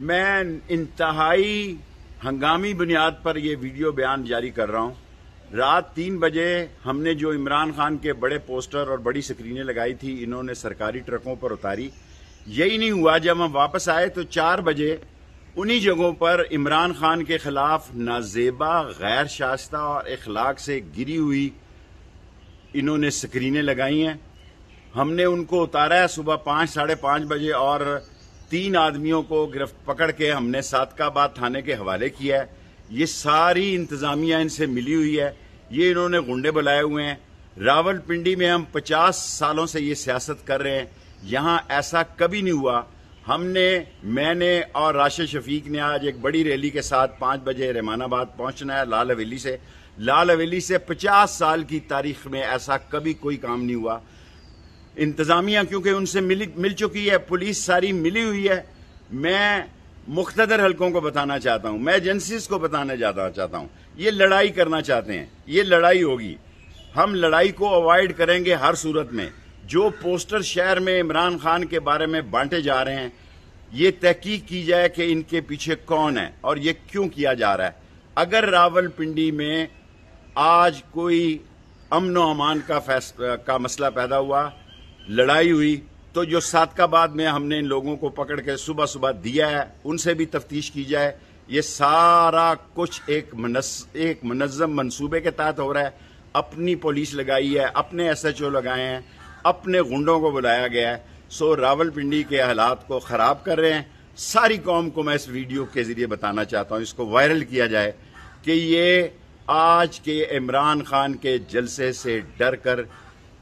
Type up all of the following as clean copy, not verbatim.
मैं इंतहाई हंगामी बुनियाद पर यह वीडियो बयान जारी कर रहा हूं। रात 3 बजे हमने जो इमरान खान के बड़े पोस्टर और बड़ी स्क्रीनें लगाई थी, इन्होंने सरकारी ट्रकों पर उतारी। यही नहीं हुआ, जब हम वापस आए तो 4 बजे उन्हीं जगहों पर इमरान खान के खिलाफ नाजेबा, गैर शाइस्ता और इखलाक से गिरी हुई इन्होंने स्क्रीनें लगाई हैं। हमने उनको उतारा है सुबह 5, साढ़े 5 बजे और 3 आदमियों को पकड़ के हमने सादकाबाद थाने के हवाले किया है। ये सारी इंतजामिया इनसे मिली हुई है, ये इन्होंने गुंडे बुलाए हुए हैं। रावलपिंडी में हम 50 सालों से ये सियासत कर रहे हैं, यहां ऐसा कभी नहीं हुआ। मैंने और राशिद शफीक ने आज एक बड़ी रैली के साथ 5 बजे रहमानाबाद पहुंचना है लाल हवेली से 50 साल की तारीख में ऐसा कभी कोई काम नहीं हुआ। इंतजामिया क्योंकि उनसे मिल चुकी है, पुलिस सारी मिली हुई है। मैं मुख्तदर हलकों को बताना चाहता हूं, मैं एजेंसीज को बताना चाहता हूं, ये लड़ाई करना चाहते हैं, ये लड़ाई होगी। हम लड़ाई को अवॉइड करेंगे हर सूरत में। जो पोस्टर शहर में इमरान खान के बारे में बांटे जा रहे हैं, ये तहकीक की जाए कि इनके पीछे कौन है और ये क्यों किया जा रहा है। अगर रावलपिंडी में आज कोई अमन व अमान का मसला पैदा हुआ, लड़ाई हुई, तो जो सादकाबाद में हमने इन लोगों को पकड़ के सुबह सुबह दिया है, उनसे भी तफ्तीश की जाए। ये सारा कुछ एक मुनज़्ज़म मंसूबे के तहत हो रहा है। अपनी पुलिस लगाई है, अपने SHO लगाए हैं, अपने गुंडों को बुलाया गया है। सो रावलपिंडी के हालात को खराब कर रहे हैं। सारी कौम को मैं इस वीडियो के जरिए बताना चाहता हूं, इसको वायरल किया जाए कि ये आज के इमरान खान के जलसे से डर कर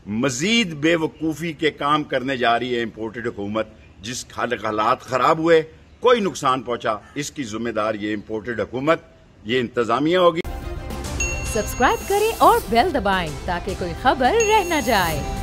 मजीद बेवकूफ़ी के काम करने जा रही है इंपोर्टेड हुकूमत। जिस हालात खराब हुए, कोई नुकसान पहुंचा, इसकी जिम्मेदार ये इंपोर्टेड हुकूमत, ये इंतजामिया होगी। सब्सक्राइब करें और बेल दबाएं ताकि कोई खबर रह न जाए।